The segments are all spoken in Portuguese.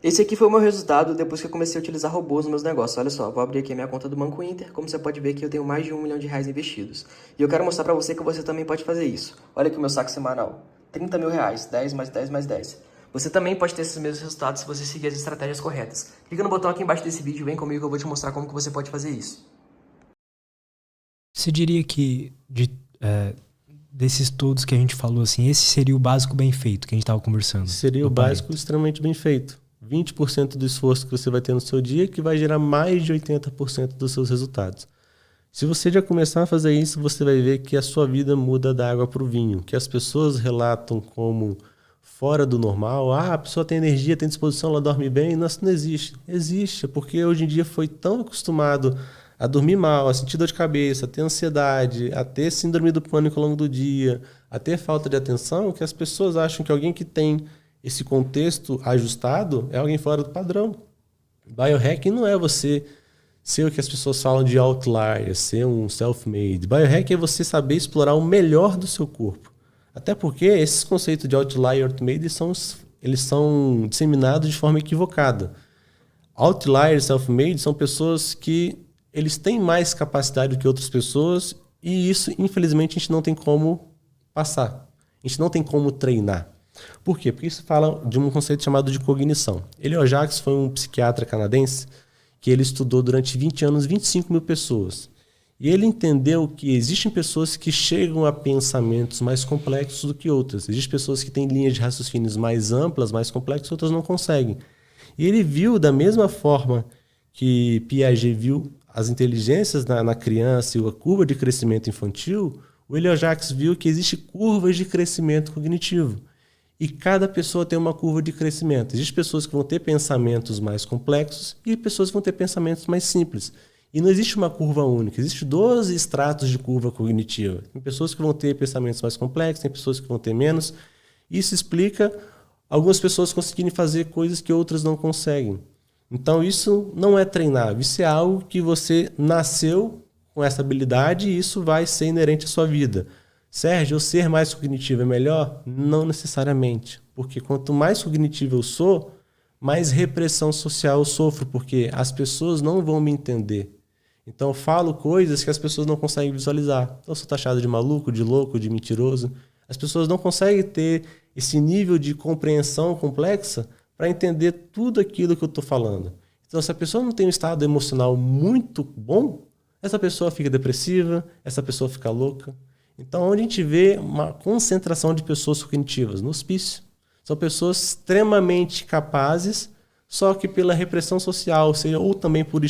Esse aqui foi o meu resultado depois que eu comecei a utilizar robôs nos meus negócios. Olha só, vou abrir aqui a minha conta do Banco Inter. Como você pode ver aqui, eu tenho mais de R$ 1 milhão investidos. E eu quero mostrar para você que você também pode fazer isso. Olha aqui o meu saque semanal. R$ 30 mil, 10 mais 10 mais 10. Você também pode ter esses mesmos resultados se você seguir as estratégias corretas. Clica no botão aqui embaixo desse vídeo, vem comigo que eu vou te mostrar como que você pode fazer isso. Você diria que desses todos que a gente falou, assim, esse seria o básico bem feito que a gente estava conversando? Seria o básico extremamente bem feito. 20% do esforço que você vai ter no seu dia que vai gerar mais de 80% dos seus resultados. Se você já começar a fazer isso, você vai ver que a sua vida muda da água para o vinho, que as pessoas relatam como fora do normal. Ah, a pessoa tem energia, tem disposição, ela dorme bem. Não, isso não existe. Existe, porque hoje em dia foi tão acostumado a dormir mal, a sentir dor de cabeça, a ter ansiedade, a ter síndrome do pânico ao longo do dia, a ter falta de atenção, que as pessoas acham que alguém que tem esse contexto ajustado é alguém fora do padrão. Biohacking não é você ser o que as pessoas falam de outlier, ser um self-made. Biohacking é você saber explorar o melhor do seu corpo. Até porque esses conceitos de outlier e outmade eles são disseminados de forma equivocada. Outlier e self-made são pessoas que eles têm mais capacidade do que outras pessoas e isso, infelizmente, a gente não tem como passar. A gente não tem como treinar. Por quê? Porque isso fala de um conceito chamado de cognição. Elio Jaques foi um psiquiatra canadense que ele estudou durante 20 anos 25 mil pessoas. E ele entendeu que existem pessoas que chegam a pensamentos mais complexos do que outras. Existem pessoas que têm linhas de raciocínios mais amplas, mais complexas, outras não conseguem. E ele viu da mesma forma que Piaget viu as inteligências na criança e a curva de crescimento infantil, o Elio Jaques viu que existem curvas de crescimento cognitivo. E cada pessoa tem uma curva de crescimento. Existem pessoas que vão ter pensamentos mais complexos e pessoas que vão ter pensamentos mais simples. E não existe uma curva única, existem 12 estratos de curva cognitiva. Tem pessoas que vão ter pensamentos mais complexos, tem pessoas que vão ter menos. Isso explica algumas pessoas conseguirem fazer coisas que outras não conseguem. Então isso não é treinável, isso é algo que você nasceu com essa habilidade e isso vai ser inerente à sua vida. Sérgio, eu ser mais cognitivo é melhor? Não necessariamente, porque quanto mais cognitivo eu sou, mais repressão social eu sofro, porque as pessoas não vão me entender. Então eu falo coisas que as pessoas não conseguem visualizar. Então eu sou taxado de maluco, de louco, de mentiroso. As pessoas não conseguem ter esse nível de compreensão complexa para entender tudo aquilo que eu estou falando. Então se a pessoa não tem um estado emocional muito bom, essa pessoa fica depressiva, essa pessoa fica louca. Então, onde a gente vê uma concentração de pessoas cognitivas? No hospício. São pessoas extremamente capazes, só que pela repressão social, ou também por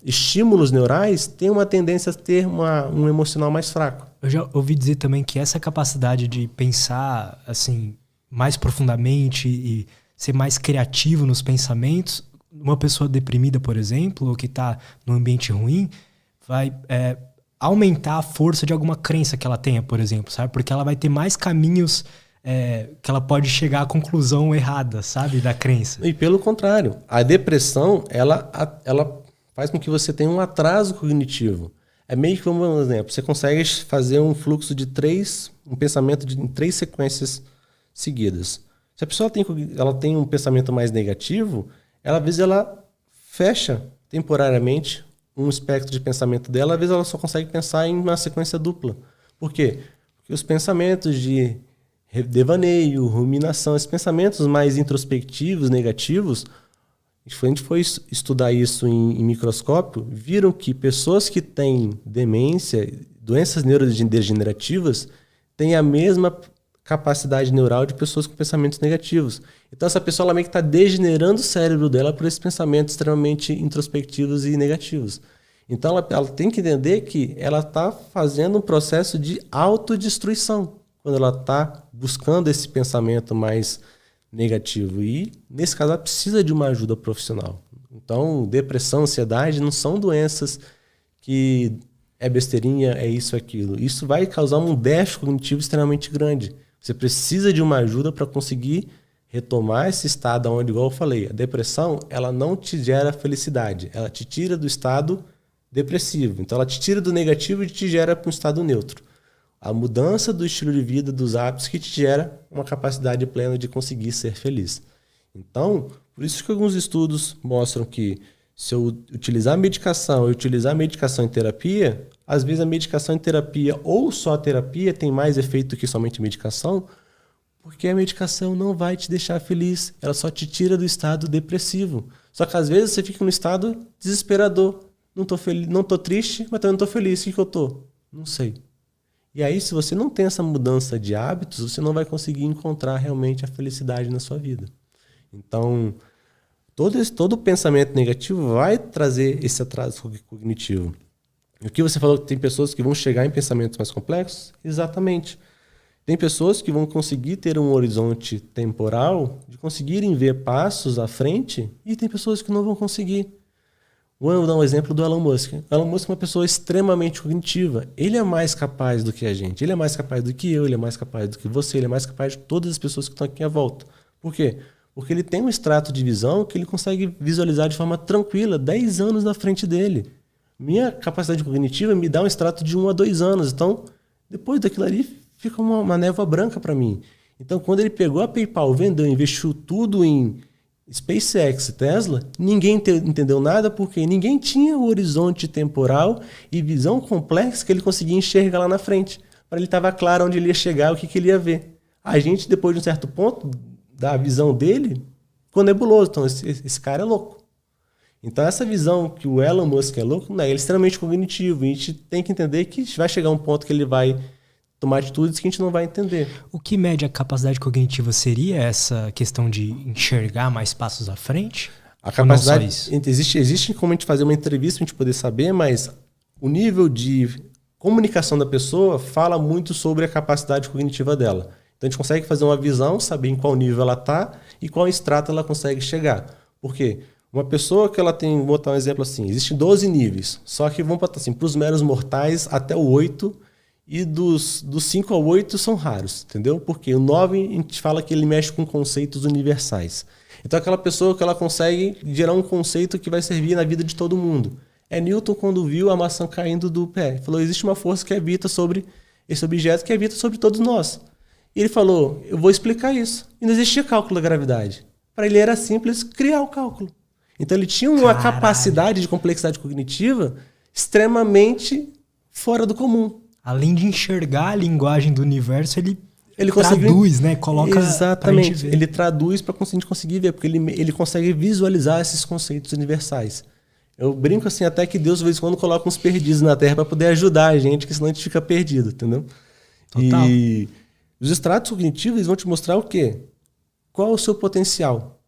estímulos neurais, tem uma tendência a ter um emocional mais fraco. Eu já ouvi dizer também que essa capacidade de pensar assim mais profundamente e ser mais criativo nos pensamentos, uma pessoa deprimida, por exemplo, ou que está num ambiente ruim, vai aumentar a força de alguma crença que ela tenha, por exemplo, sabe? Porque ela vai ter mais caminhos que ela pode chegar à conclusão errada, sabe? Da crença. E pelo contrário, a depressão, ela faz com que você tenha um atraso cognitivo. É meio que, vamos dar um exemplo, você consegue fazer um fluxo de um pensamento em 3 sequências seguidas. Se a pessoa tem um pensamento mais negativo, às vezes ela fecha temporariamente um espectro de pensamento dela, às vezes ela só consegue pensar em uma sequência dupla. Por quê? Porque os pensamentos de devaneio, ruminação, esses pensamentos mais introspectivos, negativos, a gente foi estudar isso em microscópio, viram que pessoas que têm demência, doenças neurodegenerativas, têm a mesma capacidade neural de pessoas com pensamentos negativos. Então essa pessoa ela meio que está degenerando o cérebro dela por esses pensamentos extremamente introspectivos e negativos. Então ela tem que entender que ela está fazendo um processo de autodestruição quando ela está buscando esse pensamento mais negativo. E nesse caso ela precisa de uma ajuda profissional. Então depressão, ansiedade não são doenças que é besteirinha, é isso, aquilo. Isso vai causar um déficit cognitivo extremamente grande. Você precisa de uma ajuda para conseguir retomar esse estado onde, igual eu falei, a depressão ela não te gera felicidade, ela te tira do estado depressivo. Então ela te tira do negativo e te gera para um estado neutro. A mudança do estilo de vida, dos hábitos, que te gera uma capacidade plena de conseguir ser feliz. Então, por isso que alguns estudos mostram que se eu utilizar a medicação e utilizar a medicação em terapia, às vezes a medicação em terapia ou só a terapia tem mais efeito do que somente medicação, porque a medicação não vai te deixar feliz, ela só te tira do estado depressivo. Só que às vezes você fica num estado desesperador. Não tô feliz, não tô triste, mas também não tô feliz. O que eu tô? Não sei. E aí, se você não tem essa mudança de hábitos, você não vai conseguir encontrar realmente a felicidade na sua vida. Então, todo pensamento negativo vai trazer esse atraso cognitivo. E o que você falou que tem pessoas que vão chegar em pensamentos mais complexos? Exatamente. Tem pessoas que vão conseguir ter um horizonte temporal, de conseguirem ver passos à frente, e tem pessoas que não vão conseguir. Vou dar um exemplo do Elon Musk. O Elon Musk é uma pessoa extremamente cognitiva. Ele é mais capaz do que a gente. Ele é mais capaz do que eu, ele é mais capaz do que você, ele é mais capaz de todas as pessoas que estão aqui à volta. Por quê? Porque ele tem um extrato de visão que ele consegue visualizar de forma tranquila 10 anos na frente dele. Minha capacidade cognitiva me dá um extrato de 1 a 2 anos. Então, depois daquilo ali, fica uma névoa branca para mim. Então, quando ele pegou a PayPal, vendeu, investiu tudo em SpaceX, Tesla, ninguém entendeu nada porque ninguém tinha o horizonte temporal e visão complexa que ele conseguia enxergar lá na frente. Para ele estava claro onde ele ia chegar, o que ele ia ver. A gente, depois de um certo ponto da visão dele, ficou nebuloso. Então, esse cara é louco. Então, essa visão que o Elon Musk é louco, né, ele é extremamente cognitivo. E a gente tem que entender que vai chegar um ponto que ele vai tomar atitudes que a gente não vai entender. O que mede a capacidade cognitiva seria essa questão de enxergar mais passos à frente? A capacidade, existe como a gente fazer uma entrevista para a gente poder saber, mas o nível de comunicação da pessoa fala muito sobre a capacidade cognitiva dela. Então a gente consegue fazer uma visão, saber em qual nível ela está e qual extrato ela consegue chegar. Por quê? Uma pessoa que ela tem, vou botar um exemplo assim, existem 12 níveis, só que vamos botar assim, para os meros mortais até o 8, e dos 5 ao 8 são raros, entendeu? Porque o 9 a gente fala que ele mexe com conceitos universais. Então aquela pessoa que ela consegue gerar um conceito que vai servir na vida de todo mundo. É Newton quando viu a maçã caindo do pé. Falou, existe uma força que habita sobre esse objeto, que habita sobre todos nós. E ele falou, eu vou explicar isso. E não existia cálculo da gravidade. Para ele era simples criar o cálculo. Então ele tinha uma capacidade de complexidade cognitiva extremamente fora do comum. Além de enxergar a linguagem do universo, ele traduz, né? Coloca. Exatamente. Ele traduz para a gente conseguir ver, porque ele consegue visualizar esses conceitos universais. Eu brinco assim, até que Deus, de vez em quando, coloca uns perdidos na Terra para poder ajudar a gente, que senão a gente fica perdido, entendeu? Total. E os estratos cognitivos eles vão te mostrar o quê? Qual é o seu potencial?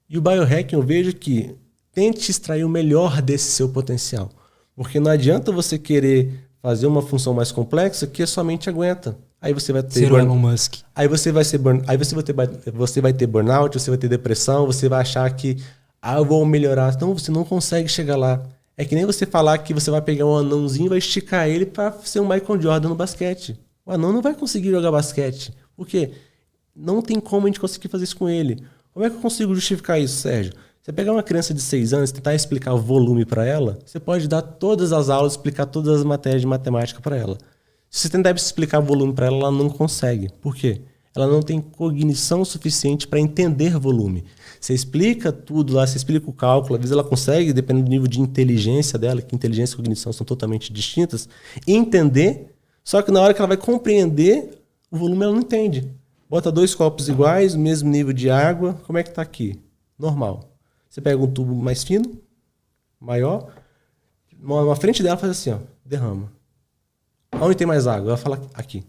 E o biohacking eu vejo que tente extrair o melhor desse seu potencial. Porque não adianta você querer fazer uma função mais complexa que a sua mente aguenta. Aí você vai ter Elon Musk. Aí você vai ter burnout, você vai ter depressão, você vai achar que eu vou melhorar. Então você não consegue chegar lá. É que nem você falar que você vai pegar um anãozinho e vai esticar ele para ser um Michael Jordan no basquete. O anão não vai conseguir jogar basquete. Por quê? Não tem como a gente conseguir fazer isso com ele. Como é que eu consigo justificar isso, Sérgio? Você pegar uma criança de 6 anos e tentar explicar o volume para ela, você pode dar todas as aulas, explicar todas as matérias de matemática para ela. Se você tentar explicar o volume para ela, ela não consegue. Por quê? Ela não tem cognição suficiente para entender volume. Você explica tudo lá, você explica o cálculo, às vezes ela consegue, dependendo do nível de inteligência dela, que inteligência e cognição são totalmente distintas, entender, só que na hora que ela vai compreender, o volume ela não entende. Bota 2 copos iguais, mesmo nível de água, como é que está aqui? Normal. Você pega um tubo mais fino, maior, na frente dela faz assim, ó, derrama. Onde tem mais água? Ela fala aqui.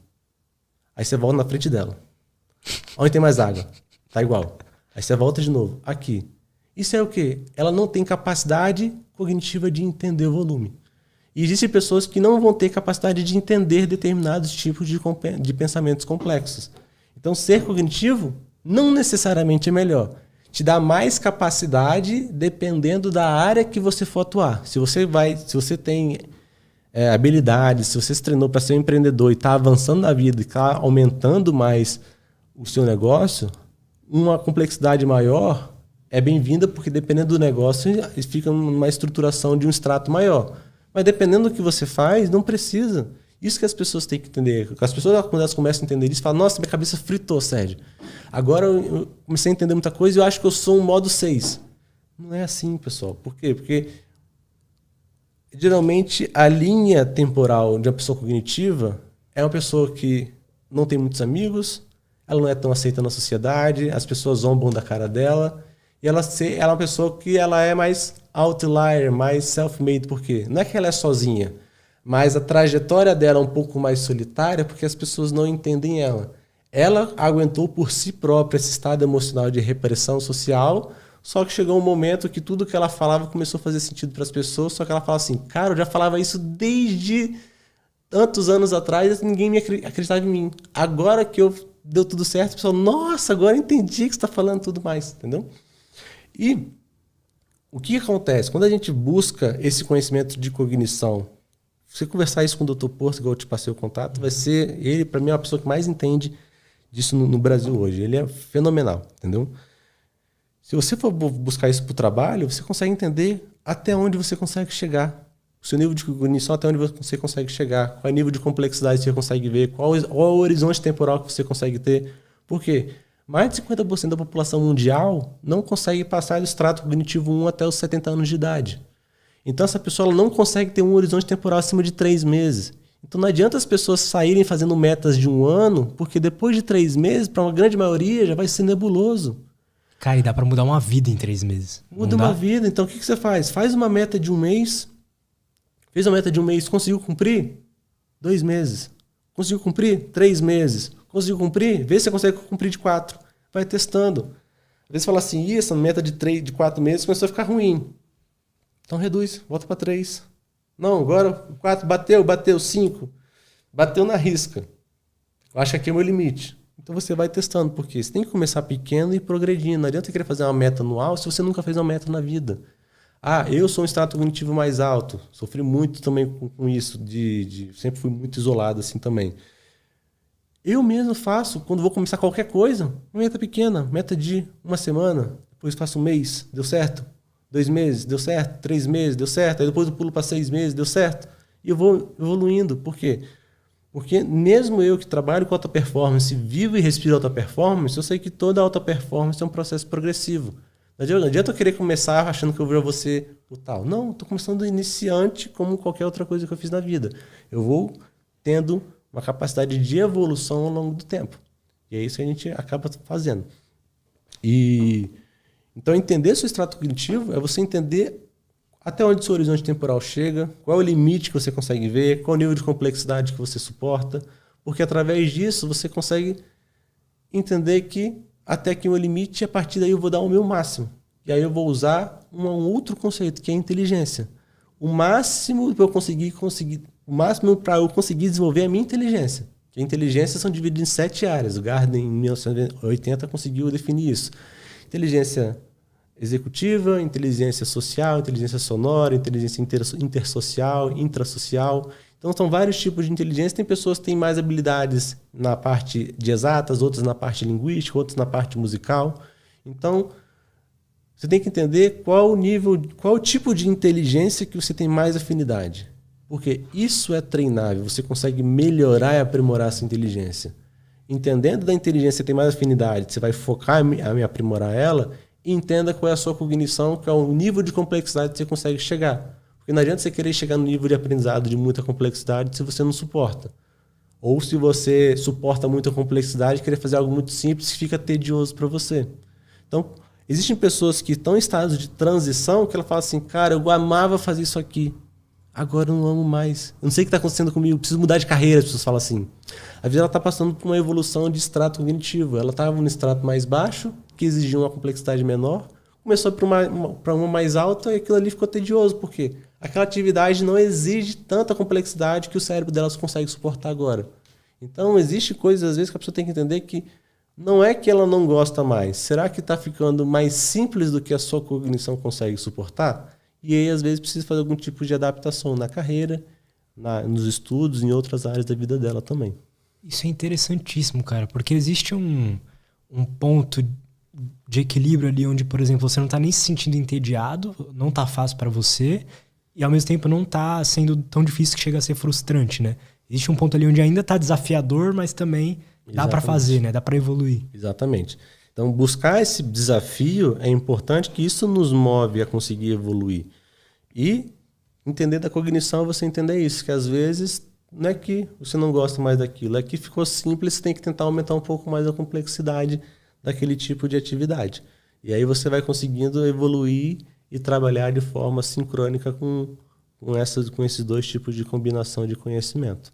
Aí você volta na frente dela. Onde tem mais água? Tá igual. Aí você volta de novo, aqui. Isso é o quê? Ela não tem capacidade cognitiva de entender o volume. E existem pessoas que não vão ter capacidade de entender determinados tipos de pensamentos complexos. Então, ser cognitivo não necessariamente é melhor. Te dá mais capacidade dependendo da área que você for atuar. Se você tem habilidades, se você se treinou para ser um empreendedor e está avançando na vida e está aumentando mais o seu negócio, uma complexidade maior é bem-vinda porque dependendo do negócio fica numa estruturação de um extrato maior. Mas dependendo do que você faz, não precisa. Isso que as pessoas têm que entender. As pessoas, quando elas começam a entender isso, falam, nossa, minha cabeça fritou, Sérgio. Agora eu comecei a entender muita coisa e eu acho que eu sou um modo 6. Não é assim, pessoal. Por quê? Porque geralmente a linha temporal de uma pessoa cognitiva é uma pessoa que não tem muitos amigos, ela não é tão aceita na sociedade, as pessoas zombam da cara dela, e ela é uma pessoa que ela é mais outlier, mais self-made. Por quê? Não é que ela é sozinha, mas a trajetória dela é um pouco mais solitária porque as pessoas não entendem ela. Ela aguentou por si própria esse estado emocional de repressão social, só que chegou um momento que tudo que ela falava começou a fazer sentido para as pessoas, só que ela fala assim, cara, eu já falava isso desde tantos anos atrás e ninguém me acreditava em mim. Agora que deu tudo certo, o pessoal, nossa, agora eu entendi que você está falando tudo mais, entendeu? E o que acontece? Quando a gente busca esse conhecimento de cognição, se você conversar isso com o Dr. Porto, igual eu te passei o contato, vai ser, ele para mim é a pessoa que mais entende disso no Brasil hoje. Ele é fenomenal, entendeu? Se você for buscar isso para o trabalho, você consegue entender até onde você consegue chegar. O seu nível de cognição, até onde você consegue chegar. Qual é o nível de complexidade que você consegue ver. Qual é o horizonte temporal que você consegue ter. Por quê? Mais de 50% da população mundial não consegue passar do extrato cognitivo 1 até os 70 anos de idade. Então essa pessoa ela não consegue ter um horizonte temporal acima de 3 meses. Então não adianta as pessoas saírem fazendo metas de 1 ano, porque depois de 3 meses, para uma grande maioria, já vai ser nebuloso. Cara, e dá pra mudar uma vida em 3 meses. Muda uma vida. Então o que você faz? Faz uma meta de 1 mês. Fez uma meta de 1 mês, conseguiu cumprir? 2 meses. Conseguiu cumprir? 3 meses. Conseguiu cumprir? Vê se você consegue cumprir de 4. Vai testando. Às vezes você fala assim, essa meta de 4 meses começou a ficar ruim. Então reduz, volta para 3. Não, agora 4 bateu 5. Bateu na risca. Eu acho que aqui é o meu limite. Então você vai testando, porque você tem que começar pequeno e ir progredindo. Não adianta querer fazer uma meta anual se você nunca fez uma meta na vida. Ah, eu sou um extrato cognitivo mais alto. Sofri muito também com isso. Sempre fui muito isolado assim também. Eu mesmo faço, quando vou começar qualquer coisa, uma meta pequena. Meta de 1 semana. Depois faço 1 mês. Deu certo? 2 meses, deu certo, 3 meses, deu certo, aí depois eu pulo para 6 meses, deu certo. E eu vou evoluindo. Por quê? Porque mesmo eu que trabalho com alta performance, vivo e respiro alta performance, eu sei que toda alta performance é um processo progressivo. Não adianta eu querer começar achando que eu vou ser o tal. Não, estou começando do iniciante como qualquer outra coisa que eu fiz na vida. Eu vou tendo uma capacidade de evolução ao longo do tempo. E é isso que a gente acaba fazendo. Então, entender seu extrato cognitivo é você entender até onde o seu horizonte temporal chega, qual é o limite que você consegue ver, qual é o nível de complexidade que você suporta, porque através disso você consegue entender que até aqui é o limite e a partir daí eu vou dar o meu máximo. E aí eu vou usar um outro conceito, que é a inteligência. O máximo para eu conseguir desenvolver a minha inteligência. Que a inteligência são divididas em 7 áreas. O Gardner, em 1980, conseguiu definir isso. Inteligência executiva, inteligência social, inteligência sonora, inteligência intersocial, intrasocial. Então, são vários tipos de inteligência. Tem pessoas que têm mais habilidades na parte de exatas, outras na parte linguística, outras na parte musical. Então, você tem que entender qual o tipo de inteligência que você tem mais afinidade. Porque isso é treinável, você consegue melhorar e aprimorar essa inteligência. Entendendo da inteligência que você tem mais afinidade, você vai focar em aprimorar ela, e entenda qual é a sua cognição, qual é o nível de complexidade que você consegue chegar. Porque não adianta você querer chegar no nível de aprendizado de muita complexidade se você não suporta. Ou se você suporta muita complexidade, querer fazer algo muito simples que fica tedioso para você. Então, existem pessoas que estão em estado de transição que ela fala assim, cara, eu amava fazer isso aqui. Agora eu não amo mais. Eu não sei o que está acontecendo comigo, preciso mudar de carreira, as pessoas falam assim. Às vezes ela está passando por uma evolução de extrato cognitivo. Ela estava no extrato mais baixo, que exigia uma complexidade menor, começou para uma mais alta e aquilo ali ficou tedioso. Por quê? Aquela atividade não exige tanta complexidade que o cérebro delas consegue suportar agora. Então, existe coisas, às vezes, que a pessoa tem que entender que não é que ela não gosta mais. Será que está ficando mais simples do que a sua cognição consegue suportar? E aí, às vezes, precisa fazer algum tipo de adaptação na carreira, nos estudos, em outras áreas da vida dela também. Isso é interessantíssimo, cara, porque existe um ponto de equilíbrio ali onde, por exemplo, você não está nem se sentindo entediado, não está fácil para você, e ao mesmo tempo não está sendo tão difícil que chega a ser frustrante, né? Existe um ponto ali onde ainda está desafiador, mas também dá para fazer, né? Dá para evoluir. Exatamente. Então, buscar esse desafio é importante, que isso nos move a conseguir evoluir. E entender da cognição é você entender isso, que às vezes não é que você não gosta mais daquilo, é que ficou simples, você tem que tentar aumentar um pouco mais a complexidade daquele tipo de atividade. E aí você vai conseguindo evoluir e trabalhar de forma sincrônica com esses dois tipos de combinação de conhecimento.